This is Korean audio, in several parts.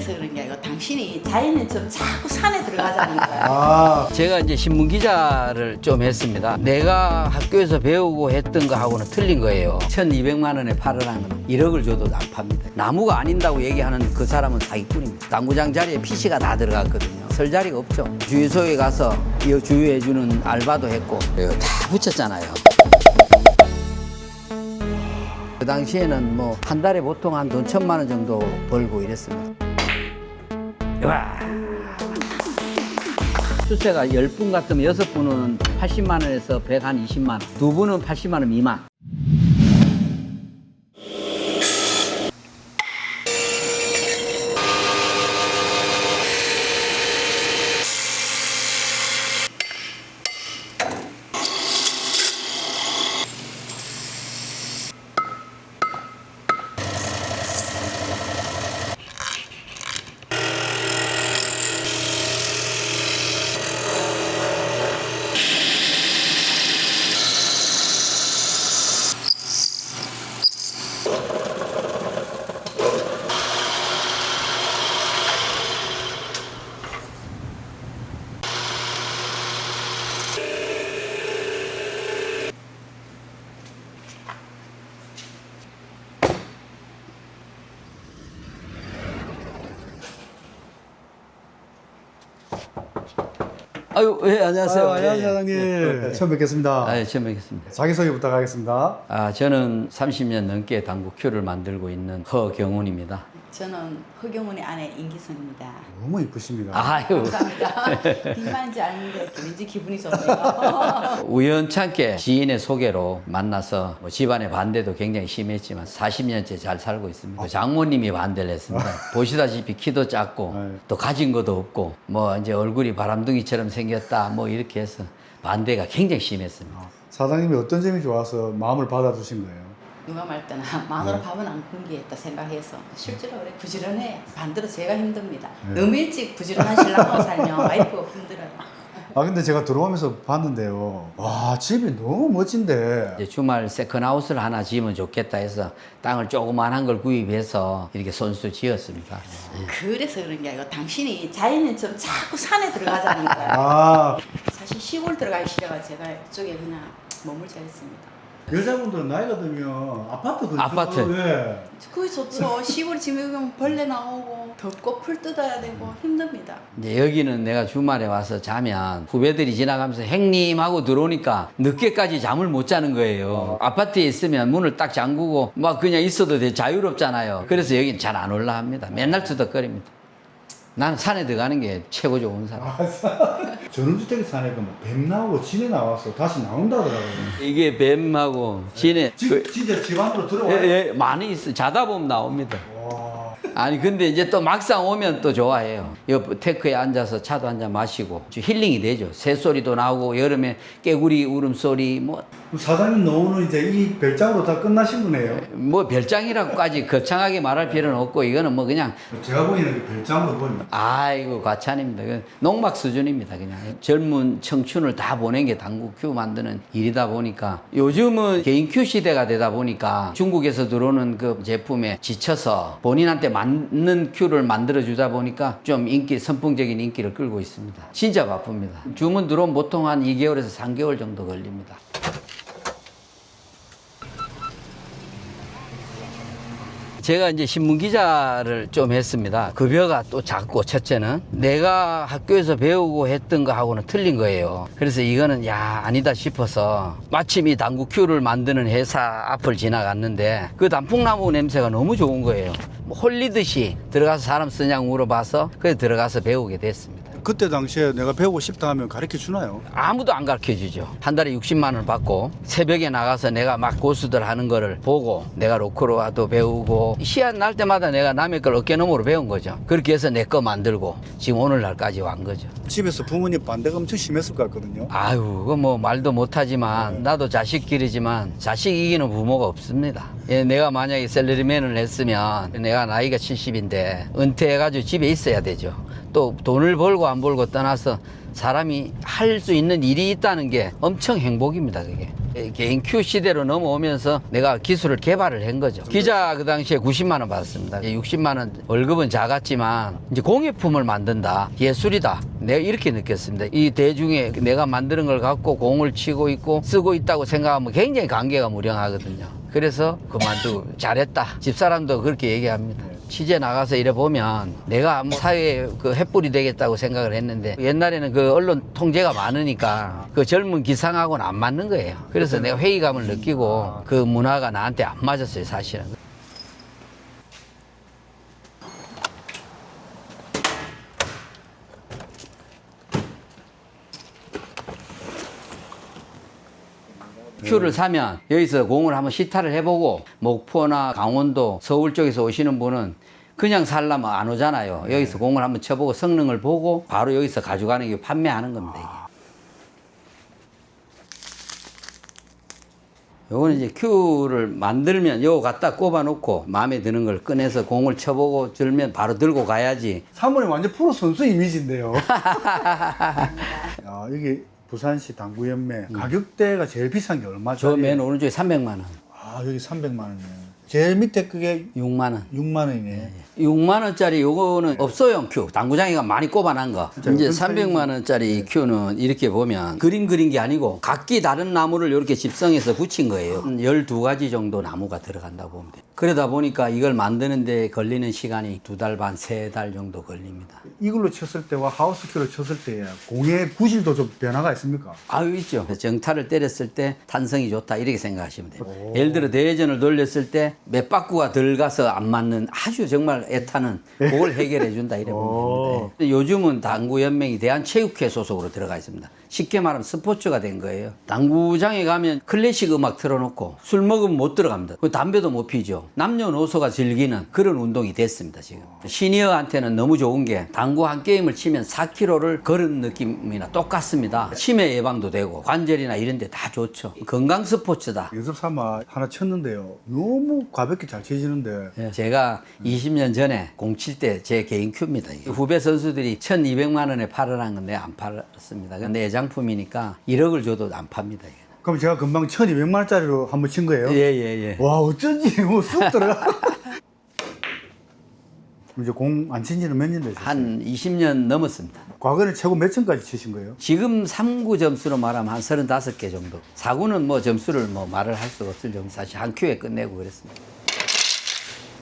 그래서 그런 게 아니고 당신이 자연인처럼 자꾸 산에 들어가자니까. 제가 이제 신문 기자를 좀 했습니다. 내가 학교에서 배우고 했던 거하고는 틀린 거예요. 1,200만 원에 팔으라는 건 1억을 줘도 안 팝니다. 나무가 아닌다고 얘기하는 그 사람은 사기꾼입니다. 당구장 자리에 PC가 다 들어갔거든요. 설 자리가 없죠. 주유소에 가서 이 주유해주는 알바도 했고 이거 다 붙였잖아요. 그 당시에는 뭐 한 달에 보통 한 돈 1,000만 원 정도 벌고 이랬습니다. 와. 수세가 10분 같으면 6분은 80만 원에서 120만 원, 2분은 80만 원 미만. 아유, 예, 안녕하세요. 안녕하세요, 사장님. 처음 뵙겠습니다. 아, 예, 처음 뵙겠습니다. 자기소개 부탁하겠습니다. 저는 30년 넘게 당구 큐를 만들고 있는 허경훈입니다. 저는 허경훈의 아내 임기선입니다. 너무 이쁘십니다. 아유, 감사합니다. 빈말인지 아는데 왠지 기분이 좋네요. 우연찮게 지인의 소개로 만나서 뭐 집안의 반대도 굉장히 심했지만 40년째 잘 살고 있습니다. 장모님이 반대를 했습니다. 보시다시피 키도 작고 또 가진 것도 없고 뭐 이제 얼굴이 바람둥이처럼 생겼다 뭐 이렇게 해서 반대가 굉장히 심했습니다. 사장님이 어떤 점이 좋아서 마음을 받아주신 거예요? 누가 말 때나 마누라 밥은 안 굶기겠다 생각해서 실제로 그래 부지런해. 반대로 제가 힘듭니다. 너무 일찍 부지런한 신랑하고 살면 와이프가 힘들어요. 근데 제가 들어오면서 봤는데요. 와, 집이 너무 멋진데. 이제 주말 세컨하우스를 하나 지으면 좋겠다 해서 땅을 조그만한 걸 구입해서 이렇게 손수 지었습니다. 그래서 그런 게 아니고 당신이 자연인처럼 자꾸 산에 들어가자니까. 사실 시골 들어가기 싫어가 제가 이쪽에 그냥 머물자 했습니다. 여자분들은 나이가 들면 아파트 근처. 아파트. 예. 그게 좋죠. 시골 지금 벌레 나오고 덥고 풀 뜯어야 되고 힘듭니다. 이제 여기는 내가 주말에 와서 자면 후배들이 지나가면서 형님 하고 들어오니까 늦게까지 잠을 못 자는 거예요. 아파트에 있으면 문을 딱 잠그고 막 그냥 있어도 돼 자유롭잖아요. 그래서 여기는 잘 안 올라갑니다. 맨날 투덕거립니다. 나는 산에 들어가는 게 최고 좋은 사람. 전원주택에 사니까 뭐 뱀 나오고 진해 나와서 다시 나온다 하더라고요. 이게 뱀하고 진해 진짜 집 안으로 들어와요? 예, 많이 있어. 자다 보면 나옵니다. 아니 근데 이제 또 막상 오면 또 좋아해요. 옆 테크에 앉아서 차도 한잔 마시고 힐링이 되죠. 새소리도 나오고 여름에 깨구리 울음소리 사장님 노후는 이제 이 별장으로 다 끝나신 거네요. 뭐 별장이라고까지 거창하게 말할 필요는 없고 이거는 뭐 그냥 제가 보기에는 별장으로 보입니다. 아이고 과찬입니다. 그건 농막 수준입니다. 그냥 젊은 청춘을 다 보낸 게 당구 큐 만드는 일이다 보니까 요즘은 개인 큐 시대가 되다 보니까 중국에서 들어오는 그 제품에 지쳐서 본인한테 맞는 큐를 만들어 주다 보니까 좀 선풍적인 인기를 끌고 있습니다. 진짜 바쁩니다. 주문 들어오면 보통 한 2개월에서 3개월 정도 걸립니다. 제가 이제 신문 기자를 좀 했습니다. 급여가 또 작고 첫째는 내가 학교에서 배우고 했던 거하고는 틀린 거예요. 그래서 이거는 아니다 싶어서 마침 이 당구 큐를 만드는 회사 앞을 지나갔는데 그 단풍나무 냄새가 너무 좋은 거예요. 홀리듯이 들어가서 사람 쓰냐고 물어봐서 그래서 들어가서 배우게 됐습니다. 그때 당시에 내가 배우고 싶다 하면 가르쳐 주나요? 아무도 안 가르쳐 주죠. 한 달에 60만 원을 받고 새벽에 나가서 내가 막 고수들 하는 거를 보고 내가 로크로와도 배우고 시간 날 때마다 내가 남의 걸 어깨너머로 배운 거죠. 그렇게 해서 내 거 만들고 지금 오늘날까지 완 거죠. 집에서 부모님 반대가 엄청 심했을 것 같거든요. 아유, 그거 뭐 말도 못하지만 나도 자식끼리지만 자식 이기는 부모가 없습니다. 내가 만약에 셀러리맨을 했으면 내가 나이가 70인데 은퇴해가지고 집에 있어야 되죠. 또 돈을 벌고 안 벌고 떠나서 사람이 할 수 있는 일이 있다는 게 엄청 행복입니다. 그게 개인 큐 시대로 넘어오면서 내가 기술을 개발을 한 거죠. 기자 그 당시에 90만 원 받았습니다. 60만 원 월급은 작았지만 이제 공예품을 만든다. 예술이다. 내가 이렇게 느꼈습니다. 이 대중에 내가 만드는 걸 갖고 공을 치고 있고 쓰고 있다고 생각하면 굉장히 관계가 무량하거든요. 그래서 그만두고 잘했다. 집사람도 그렇게 얘기합니다. 취재 나가서 이래 보면 내가 사회에 그 횃불이 되겠다고 생각을 했는데 옛날에는 그 언론 통제가 많으니까 그 젊은 기상하고는 안 맞는 거예요. 그래서 내가 회의감을 느끼고 그 문화가 나한테 안 맞았어요, 사실은. 큐를 사면 여기서 공을 한번 시타를 해보고 목포나 강원도, 서울 쪽에서 오시는 분은 그냥 살려면 안 오잖아요. 여기서 공을 한번 쳐보고 성능을 보고 바로 여기서 가져가는 게 판매하는 겁니다. 이게. 요거는 이제 큐를 만들면 요거 갖다 꼽아 놓고 마음에 드는 걸 꺼내서 공을 쳐보고 들면 바로 들고 가야지. 사모님 완전 프로 선수 이미지인데요. 야, 여기 부산시 당구연맹 가격대가 제일 비싼 게 얼마죠? 저 맨 오른쪽에 300만 원. 아, 여기 300만 원이네. 제일 밑에 그게 6만 원. 6만 원이네. 6만 원짜리 요거는 업소용 큐. 당구장이가 많이 꼽아난 거. 이제 300만 원짜리 큐는 이렇게 보면 그림 그린 게 아니고 각기 다른 나무를 이렇게 집성해서 붙인 거예요. 12가지 정도 나무가 들어간다고 보면 돼요. 그러다 보니까 이걸 만드는데 걸리는 시간이 2달 반, 3달 정도 걸립니다. 이걸로 쳤을 때와 하우스 큐로 쳤을 때 공의 구질도 좀 변화가 있습니까? 아유, 있죠. 정타를 때렸을 때 탄성이 좋다 이렇게 생각하시면 돼요. 예를 들어 대회전을 돌렸을 때 몇 바퀴가 덜 가서 안 맞는 아주 정말 애타는 그걸 해결해 준다 이래 보면 됩니다. 요즘은 당구연맹이 대한체육회 소속으로 들어가 있습니다. 쉽게 말하면 스포츠가 된 거예요. 당구장에 가면 클래식 음악 틀어놓고 술 먹으면 못 들어갑니다. 담배도 못 피죠. 남녀노소가 즐기는 그런 운동이 됐습니다, 지금. 시니어한테는 너무 좋은 게 당구 한 게임을 치면 4km를 걸은 느낌이나 똑같습니다. 치매 예방도 되고 관절이나 이런 데 다 좋죠. 건강 스포츠다. 연습 삼아 하나 쳤는데요. 너무 가볍게 잘 치시는데. 제가 20년 전에 공 칠 때 제 개인 큐입니다. 이게. 후배 선수들이 1,200만 원에 팔으라는 건데 안 팔았습니다. 근데 애장품이니까 1억을 줘도 안 팝니다. 이게. 그럼 제가 금방 1,200만 원짜리로 한번 친 거예요? 예. 와, 어쩐지 뭐 쑥 들어가. 이제 공 안 친 지는 몇 년 되셨어요? 한 20년 넘었습니다. 과거는 최고 몇 점까지 치신 거예요? 지금 3구 점수로 말하면 한 35개 정도. 4구는 뭐 점수를 뭐 말을 할 수가 없을 정도. 사실 한 큐에 끝내고 그랬습니다.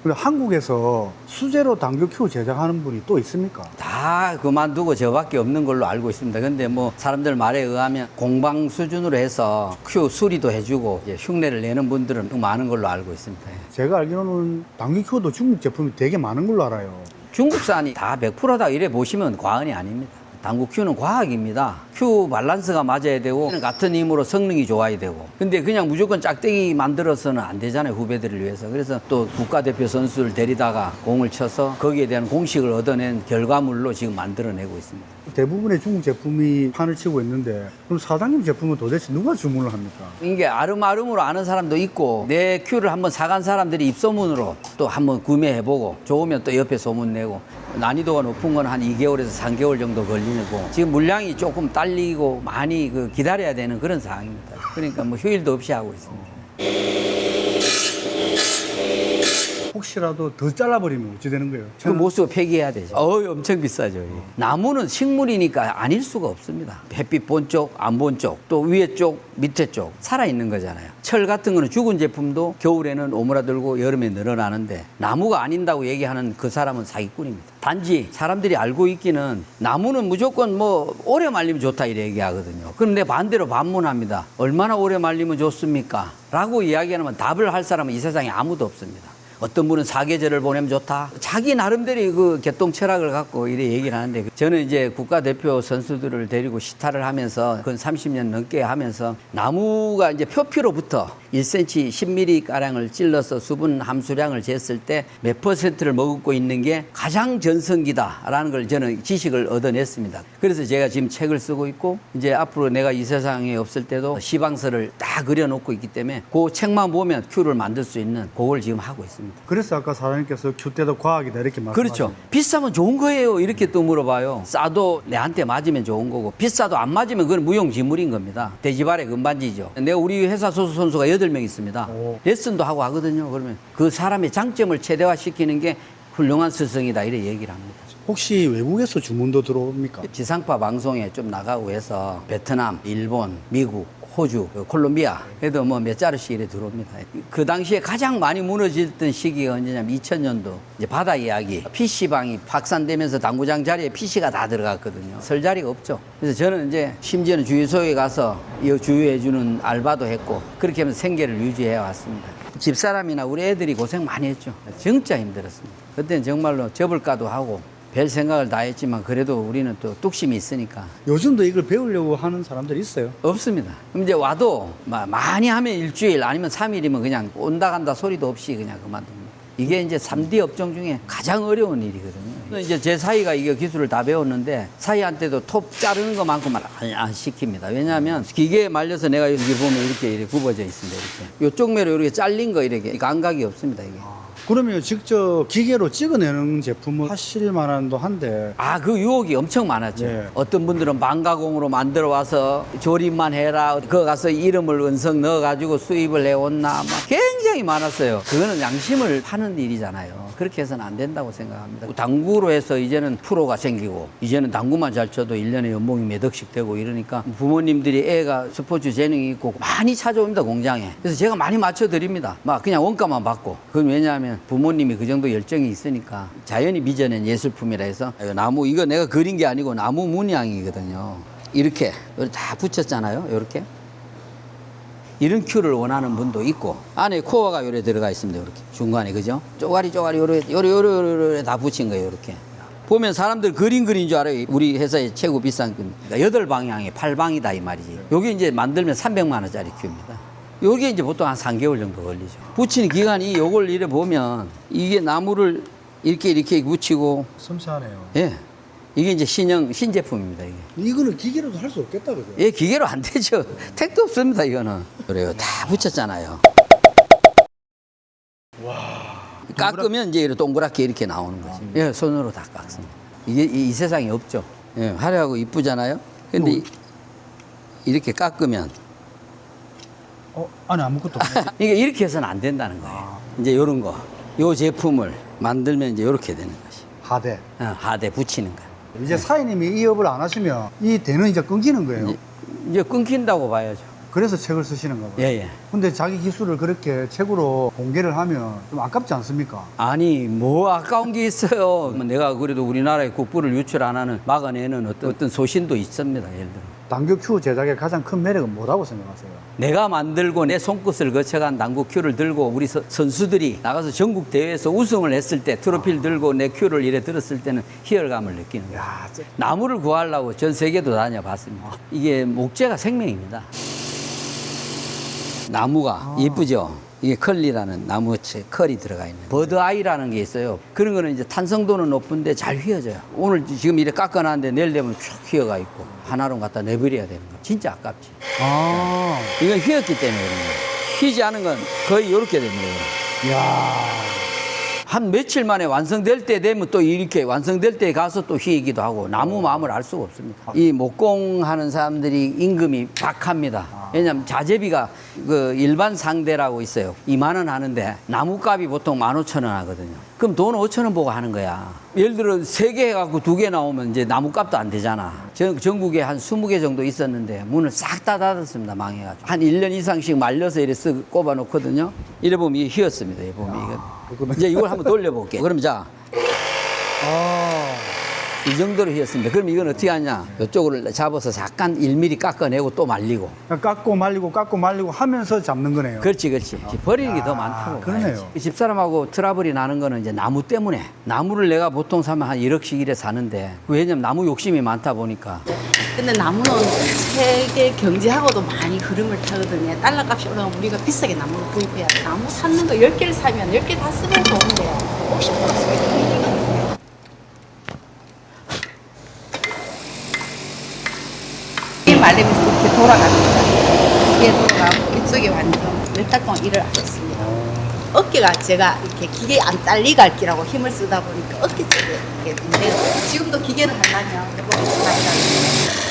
근데 한국에서 수제로 당구 큐 제작하는 분이 또 있습니까? 다 그만두고 저밖에 없는 걸로 알고 있습니다. 근데 뭐 사람들 말에 의하면 공방 수준으로 해서 큐 수리도 해주고 이제 흉내를 내는 분들은 많은 걸로 알고 있습니다. 제가 알기로는 당구 큐도 중국 제품이 되게 많은 걸로 알아요. 중국산이 다 100%다 이래 보시면 과언이 아닙니다. 당구 큐는 과학입니다. 큐 밸런스가 맞아야 되고 같은 힘으로 성능이 좋아야 되고 근데 그냥 무조건 짝대기 만들어서는 안 되잖아요. 후배들을 위해서. 그래서 또 국가대표 선수를 데리다가 공을 쳐서 거기에 대한 공식을 얻어낸 결과물로 지금 만들어내고 있습니다. 대부분의 중국 제품이 판을 치고 있는데 그럼 사장님 제품은 도대체 누가 주문을 합니까? 이게 아름아름으로 아는 사람도 있고 내 큐를 한번 사간 사람들이 입소문으로 또 한번 구매해보고 좋으면 또 옆에 소문내고 난이도가 높은 건 한 2개월에서 3개월 정도 걸리고 지금 물량이 조금 딸리고 많이 기다려야 되는 그런 상황입니다. 그러니까 뭐 휴일도 없이 하고 있습니다. 혹시라도 더 잘라버리면 어찌 되는 거예요? 그 못 쓰고 폐기해야 되죠. 엄청 비싸죠. 이게. 나무는 식물이니까 아닐 수가 없습니다. 햇빛 본 쪽, 안 본 쪽, 또 위에 쪽, 밑에 쪽 살아있는 거잖아요. 철 같은 거는 죽은 제품도 겨울에는 오므라들고 여름에 늘어나는데 나무가 아닌다고 얘기하는 그 사람은 사기꾼입니다. 단지 사람들이 알고 있기는 나무는 무조건 뭐 오래 말리면 좋다 이래 얘기하거든요. 그런데 반대로 반문합니다. 얼마나 오래 말리면 좋습니까? 라고 이야기하면 답을 할 사람은 이 세상에 아무도 없습니다. 어떤 분은 사계절을 보내면 좋다. 자기 나름대로 그 개똥 철학을 갖고 이래 얘기를 하는데 저는 이제 국가대표 선수들을 데리고 시타를 하면서 근 30년 넘게 하면서 나무가 이제 표피로부터 1cm 10mm 가량을 찔러서 수분 함수량을 쟀을 때 몇 퍼센트를 머금고 있는 게 가장 전성기다라는 걸 저는 지식을 얻어냈습니다. 그래서 제가 지금 책을 쓰고 있고 이제 앞으로 내가 이 세상에 없을 때도 시방서를 딱 그려놓고 있기 때문에 그 책만 보면 큐를 만들 수 있는 그걸 지금 하고 있습니다. 그래서 아까 사장님께서 큐 때도 과학이다 이렇게 말씀하셨죠. 그렇죠. 비싸면 좋은 거예요. 이렇게 또 물어봐요. 싸도 내한테 맞으면 좋은 거고 비싸도 안 맞으면 그건 무용지물인 겁니다. 돼지발의 금반지죠. 내가 우리 회사 소속 선수가 8명 있습니다. 오. 레슨도 하고 하거든요. 그러면 그 사람의 장점을 최대화시키는 게 훌륭한 스승이다 이래 얘기를 합니다. 혹시 외국에서 주문도 들어옵니까? 지상파 방송에 좀 나가고 해서 베트남, 일본, 미국, 호주, 콜롬비아 에도 뭐 몇 자루씩 이래 들어옵니다. 그 당시에 가장 많이 무너졌던 시기가 언제냐면 2000년도 이제 바다 이야기 PC방이 확산되면서 당구장 자리에 PC가 다 들어갔거든요. 설 자리가 없죠. 그래서 저는 이제 심지어는 주유소에 가서 이 주유해주는 알바도 했고 그렇게 하면서 생계를 유지해 왔습니다. 집사람이나 우리 애들이 고생 많이 했죠. 진짜 힘들었습니다. 그때는 정말로 접을까도 하고 별 생각을 다 했지만 그래도 우리는 또 뚝심이 있으니까 요즘도 이걸 배우려고 하는 사람들이 있어요? 없습니다. 그럼 이제 와도 많이 하면 일주일 아니면 3일이면 그냥 온다 간다 소리도 없이 그냥 그만둡니다. 이게 이제 3D 업종 중에 가장 어려운 일이거든요. 이제 제 사이가 이게 기술을 다 배웠는데 사이한테도 톱 자르는 것만큼만 안 시킵니다. 왜냐하면 기계에 말려서 내가 여기 보면 이렇게 굽어져 있습니다. 이렇게. 요쪽 매로 이렇게 잘린 거 이렇게 감각이 없습니다. 이게. 그러면 직접 기계로 찍어내는 제품을 하실 만한도 한데 그 유혹이 엄청 많았죠. 네. 어떤 분들은 망가공으로 만들어 와서 조립만 해라. 그거 가서 이름을 은석 넣어가지고 수입을 해온나. 막 굉장히 많았어요. 그거는 양심을 파는 일이잖아요. 그렇게 해서는 안 된다고 생각합니다. 당구로 해서 이제는 프로가 생기고 이제는 당구만 잘 쳐도 1년에 연봉이 몇 억씩 되고 이러니까 부모님들이 애가 스포츠 재능이 있고 많이 찾아옵니다. 공장에. 그래서 제가 많이 맞춰드립니다. 막 그냥 원가만 받고. 그건 왜냐하면 부모님이 그 정도 열정이 있으니까 자연이 빚어낸 예술품이라 해서 나무 이거 내가 그린 게 아니고 나무 문양이거든요. 이렇게 다 붙였잖아요. 이렇게 이런 큐를 원하는 분도 있고 안에 코어가 요래 들어가 있습니다. 이렇게 중간에 그죠? 쪼가리 요래 다 붙인 거예요. 이렇게 보면 사람들 그림 그린 줄 알아요. 우리 회사의 최고 비싼 그러니까 8방향에 8방이다 이 말이지. 여기 이제 만들면 300만 원짜리 큐입니다. 요게 이제 보통 한 3개월 정도 걸리죠. 붙이는 기간이 요걸 이래 보면 이게 나무를 이렇게 붙이고 섬세하네요. 예. 이게 이제 신제품입니다, 이게. 이거는 기계로도 할 수 없겠다, 그죠? 예, 기계로 안 되죠. 택도 없습니다, 이거는. 그래요. 다 붙였잖아요. 와. 깎으면 이제 이렇게 동그랗게 이렇게 나오는 거지. 예, 손으로 다 깎습니다. 이게 이 세상에 없죠. 예, 화려하고 이쁘잖아요. 근데 이렇게 깎으면 안에 아무것도 없네. 이게 이렇게 해서는 안 된다는 거예요. 이제 요런 거. 요 제품을 만들면 이제 요렇게 되는 것이. 하대. 하대 붙이는 거. 이제 사장님이 이 업을 안 하시면 이 대는 이제 끊기는 거예요. 이제 끊긴다고 봐야죠. 그래서 책을 쓰시는 거예요. 예. 근데 자기 기술을 그렇게 책으로 공개를 하면 좀 아깝지 않습니까? 아니, 뭐 아까운 게 있어요. 내가 그래도 우리나라에 국부를 유출 안 하는 막아내는 어떤 소신도 있습니다. 예를 들어. 당구 큐 제작의 가장 큰 매력은 뭐라고 생각하세요? 내가 만들고 내 손끝을 거쳐간 당구 큐를 들고 우리 선수들이 나가서 전국 대회에서 우승을 했을 때 트로피를 들고 내 큐를 이래 들었을 때는 희열감을 느끼는 거예요. 나무를 구하려고 전 세계도 다녀봤습니다. 이게 목재가 생명입니다. 나무가 예쁘죠? 이게 컬리라는 나무채 컬이 들어가 있는 버드 아이라는 게 있어요. 그런 거는 이제 탄성도는 높은데 잘 휘어져요. 오늘 지금 이렇게 깎아놨는데 내일 되면 쭉 휘어가 있고 하나로 갖다 내버려야 되는 거. 진짜 아깝지. 이건 휘었기 때문에 그런 거예요. 휘지 않은 건 거의 이렇게 됩니다. 한 며칠 만에 완성될 때 되면 또 이렇게 완성될 때 가서 또 휘기도 하고 나무 마음을 알 수가 없습니다. 이 목공하는 사람들이 임금이 박합니다. 왜냐하면 자재비가 그 일반 상대라고 있어요. 2만 원 하는데 나무값이 보통 15,000원 하거든요. 그럼 돈 5,000원 보고 하는 거야. 예를 들어 3개 해갖고 2개 나오면 이제 나무값도 안 되잖아. 전국에 한 20개 정도 있었는데 문을 싹 다 닫았습니다. 망해가지고. 한 1년 이상씩 말려서 이래 쓱 꼽아 놓거든요. 이래 보면 이게 휘었습니다. 이래 보면 이거. 이제 이걸 한번 돌려볼게요. 그럼 자. 이 정도로 휘었습니다. 그럼 이건 어떻게 하냐? 이쪽을 잡아서 잠깐 1mm 깎아내고 또 말리고. 깎고 말리고 하면서 잡는 거네요. 그렇지. 버리는 게 더 많다고. 그러네요. 집사람하고 트러블이 나는 거는 이제 나무 때문에. 나무를 내가 보통 사면 한 1억씩 이래 사는데. 왜냐면 나무 욕심이 많다 보니까. 근데 나무는 세계 경제하고도 많이 흐름을 타거든요. 달러 값이 올라가면 우리가 비싸게 나무를 구입해야 돼. 나무 샀는 거 10개를 사면 10개 다 쓰면 좋은데 50% 쓰게 되거든요. 이 말리면서 이렇게 돌아갑니다. 이게 돌아가고 이쪽에 완전 몇 달 동안 일을 안 했습니다. 어깨가 제가 이렇게 기계 안 딸리게 할기라고 힘을 쓰다 보니까 어깨 쪽에 이렇게 문제가 지금도 기계를 하려면 이렇게 많이 나요.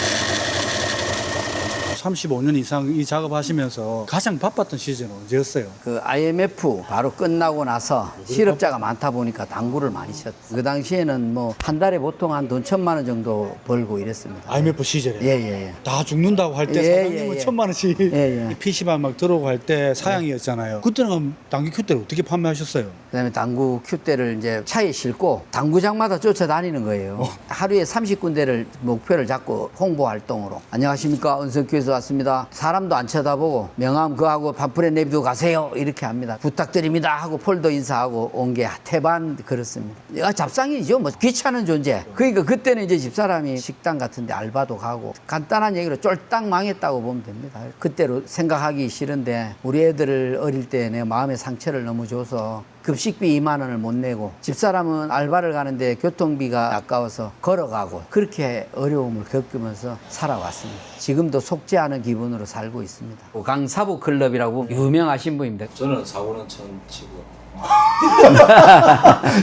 35년 이상 이 작업하시면서 가장 바빴던 시즌은 언제였어요? 그 IMF 바로 끝나고 나서 실업자가 많다 보니까 당구를 많이 쳤어요. 그 당시에는 뭐 한 달에 보통 한 돈 1,000만 원 정도 벌고 이랬습니다. IMF 시절에 예. 다 죽는다고 할 때 사장님은 1,000만 원씩 이 PC방 막 들어오고 할 때 사양이었잖아요. 그때는 당기 큐대를 어떻게 판매하셨어요? 그다음에 당구 큐대를 이제 차에 싣고 당구장마다 쫓아다니는 거예요. 하루에 30군데를 목표를 잡고 홍보 활동으로. 안녕하십니까, 은성큐에서 왔습니다. 사람도 안 쳐다보고 명함 그하고 팜플렛 내비두고 가세요 이렇게 합니다. 부탁드립니다 하고 폴더 인사하고 온 게 태반 그렇습니다. 잡상이죠. 뭐 귀찮은 존재. 그러니까 그때는 이제 집사람이 식당 같은 데 알바도 가고 간단한 얘기로 쫄딱 망했다고 보면 됩니다. 그때로 생각하기 싫은데 우리 애들을 어릴 때 내 마음의 상처를 너무 줘서 급식비 2만 원을 못 내고 집사람은 알바를 가는데 교통비가 아까워서 걸어가고 그렇게 어려움을 겪으면서 살아왔습니다. 지금도 속지 않은 기분으로 살고 있습니다. 강사부 클럽이라고 유명하신 분입니다. 저는 사고는 천 치고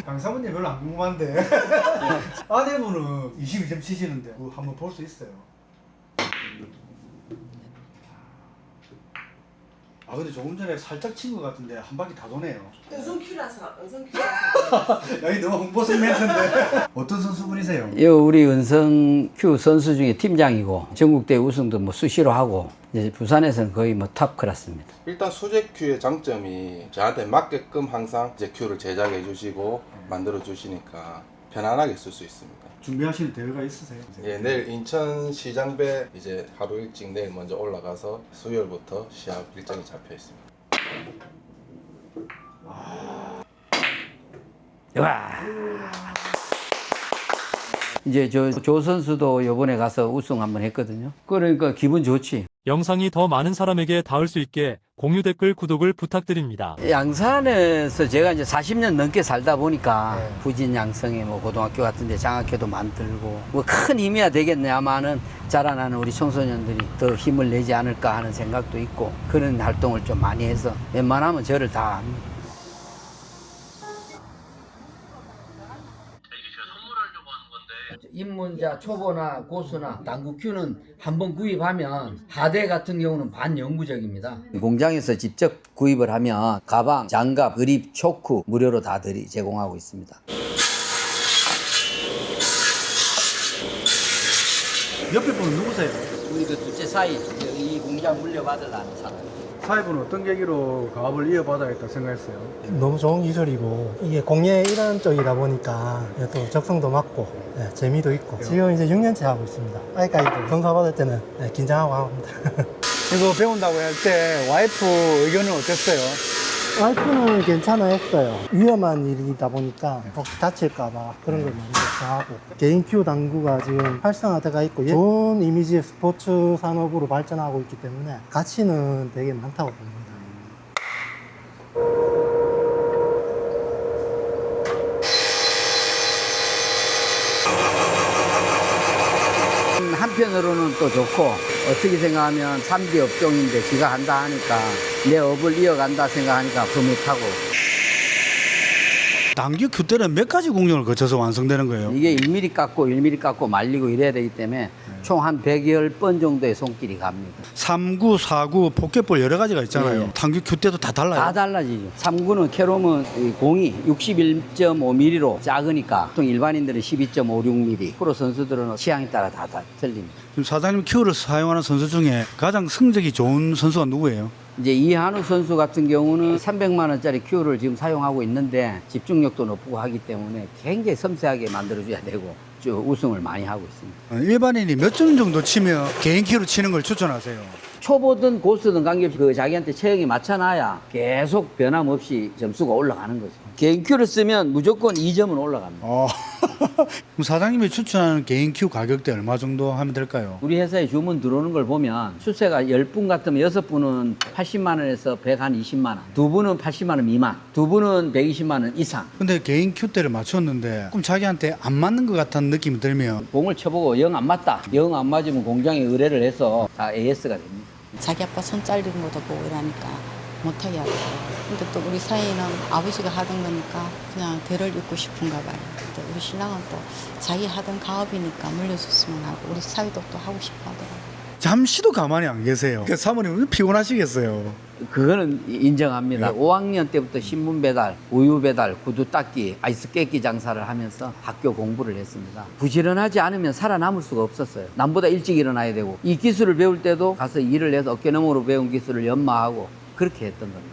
강사모님 별로 안 궁금한데 아내분은 22점 치시는데 그거 한번 볼 수 있어요? 아 근데 조금 전에 살짝 친 것 같은데 한 바퀴 다 도네요. 은성큐라서 여기 너무 홍보성 멘트인데 어떤 선수분이세요? 우리 은성큐 선수 중에 팀장이고 전국대회 우승도 뭐 수시로 하고 이제 부산에서는 거의 뭐 탑 클래스입니다. 일단 수제 큐의 장점이 저한테 맞게끔 항상 이제 큐를 제작해 주시고 만들어 주시니까 편안하게 쓸 수 있습니다. 준비하시는 대회가 있으세요? 예, 내일 인천 시장배 이제 하루 일찍 내일 먼저 올라가서 수요일부터 시합 일정이 잡혀 있습니다. 와. 이제 조 선수도 요번에 가서 우승 한번 했거든요. 그러니까 기분 좋지. 영상이 더 많은 사람에게 닿을 수 있게 공유 댓글 구독을 부탁드립니다. 양산에서 제가 이제 40년 넘게 살다 보니까 부진 양성에 뭐 고등학교 같은 데 장학회도 만들고 뭐 큰 힘이야 되겠냐마는 자라나는 우리 청소년들이 더 힘을 내지 않을까 하는 생각도 있고 그런 활동을 좀 많이 해서 웬만하면 저를 다 압니다. 입문자 초보나 고수나 당구큐는 한번 구입하면 하대 같은 경우는 반영구적입니다. 공장에서 직접 구입을 하면 가방, 장갑, 그립, 초크 무료로 다 제공하고 있습니다. 옆에 분은 누구세요? 우리 그 둘째 사이 이 공장 물려받으려는 사람. 사회분은 어떤 계기로 가업을 이어받아야겠다 생각했어요? 너무 좋은 기술이고 이게 공예 이런 쪽이다 보니까 또 적성도 맞고 재미도 있고 지금 이제 6년째 하고 있습니다. 아직까지도 전화 받을 때는 긴장하고 합니다. 이거 배운다고 할 때 와이프 의견은 어땠어요? 와이프는 괜찮아 했어요. 위험한 일이다 보니까 혹시 다칠까봐 그런 걸 많이 걱정하고 개인 큐 당구가 지금 활성화되어 있고 좋은 이미지의 스포츠 산업으로 발전하고 있기 때문에 가치는 되게 많다고 봅니다. 한편으로는 또 좋고 어떻게 생각하면 3대 업종인데 지가 한다 하니까 내 업을 이어간다 생각하니까 흐뭇하고. 당규 큐대는 몇 가지 공정을 거쳐서 완성되는 거예요? 이게 1mm 깎고 말리고 이래야 되기 때문에 총 한 110번 정도의 손길이 갑니다. 3구, 4구, 포켓볼 여러 가지가 있잖아요. 예. 당규 큐대도 다 달라요? 다 달라지죠. 3구는 캐롬은 이 공이 61.5mm로 작으니까 보통 일반인들은 12.56mm, 프로 선수들은 취향에 따라 다 틀립니다. 지금 사장님 큐를 사용하는 선수 중에 가장 성적이 좋은 선수가 누구예요? 이제 이한우 선수 같은 경우는 300만 원짜리 큐를 지금 사용하고 있는데 집중력도 높고 하기 때문에 굉장히 섬세하게 만들어줘야 되고 쭉 우승을 많이 하고 있습니다. 일반인이 몇 점 정도 치면 개인 큐로 치는 걸 추천하세요? 초보든 고수든 관계없이 그 자기한테 체형에 맞춰놔야 계속 변함없이 점수가 올라가는 거죠. 개인 큐를 쓰면 무조건 2점은 올라갑니다. 그럼 사장님이 추천하는 개인 큐 가격대 얼마 정도 하면 될까요? 우리 회사에 주문 들어오는 걸 보면 수세가 10분 같으면 6분은 80만 원에서 120만 원, 2분은 80만 원 미만, 2분은 120만 원 이상. 근데 개인 큐대를 맞췄는데 그럼 자기한테 안 맞는 것 같다는 느낌이 들면 공을 쳐보고 영 안 맞다. 영 안 맞으면 공장에 의뢰를 해서 다 AS가 됩니다. 자기 아빠 손 잘린 것도 보고 이러니까 못하게 하더라고요. 근데 또 우리 사이는 아버지가 하던 거니까 그냥 대를 잇고 싶은가 봐요. 근데 우리 신랑은 또 자기 하던 가업이니까 물려줬으면 하고 우리 사위도 또 하고 싶어 하더라고요. 잠시도 가만히 안 계세요. 그 사모님 피곤하시겠어요. 그거는 인정합니다. 5학년 때부터 신문 배달, 우유 배달, 구두 닦기, 아이스 깨끼 장사를 하면서 학교 공부를 했습니다. 부지런하지 않으면 살아남을 수가 없었어요. 남보다 일찍 일어나야 되고 이 기술을 배울 때도 가서 일을 해서 어깨너머로 배운 기술을 연마하고 그렇게 했던 겁니다.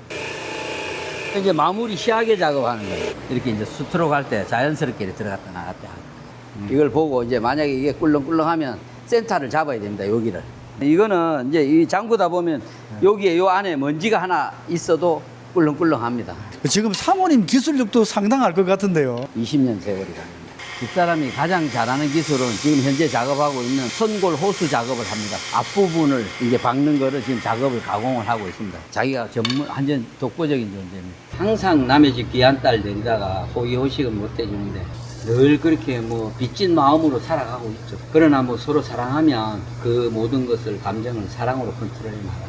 이제 마무리 시하게 작업하는 거예요. 이렇게 이제 수트로 갈 때 자연스럽게 이렇게 들어갔다 나갔다 하고 이걸 보고 이제 만약에 이게 꿀렁꿀렁하면 센터를 잡아야 됩니다. 여기를. 이거는 이제 이 잠그다 보면 여기에 요 안에 먼지가 하나 있어도 꿀렁꿀렁합니다. 지금 사모님 기술력도 상당할 것 같은데요. 20년 세월이 갑니다. 집사람이 가장 잘하는 기술은 지금 현재 작업하고 있는 선골 호수 작업을 합니다. 앞부분을 이제 박는 거를 지금 작업을 가공을 하고 있습니다. 자기가 완전 독보적인 존재입니다. 항상 남의 집 귀한 딸 데리다가 호의호식은 못 해주는데 늘 그렇게 뭐 빚진 마음으로 살아가고 있죠. 그러나 뭐 서로 사랑하면 그 모든 것을 감정을 사랑으로 컨트롤해 나가는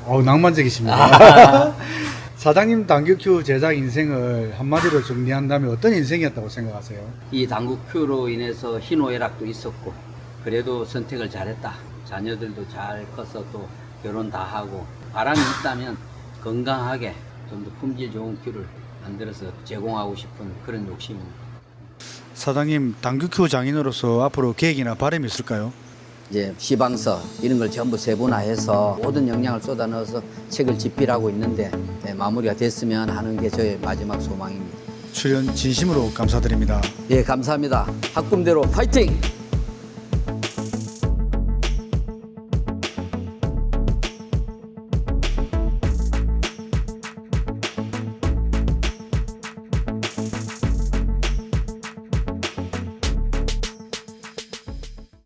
거죠. 낭만적이십니다. 사장님 당규큐 제작 인생을 한마디로 정리한다면 어떤 인생이었다고 생각하세요? 이 당구 큐로 인해서 희노애락도 있었고 그래도 선택을 잘했다. 자녀들도 잘 커서 또 결혼 다 하고 바람이 있다면 건강하게 좀 더 품질 좋은 큐를 만들어서 제공하고 싶은 그런 욕심입니다. 사장님 당규큐 장인으로서 앞으로 계획이나 바람이 있을까요? 이제 시방서 이런 걸 전부 세분화해서 모든 역량을 쏟아 넣어서 책을 집필하고 있는데 마무리가 됐으면 하는 게 저의 마지막 소망입니다. 출연 진심으로 감사드립니다. 예, 감사합니다. 학군대로 파이팅!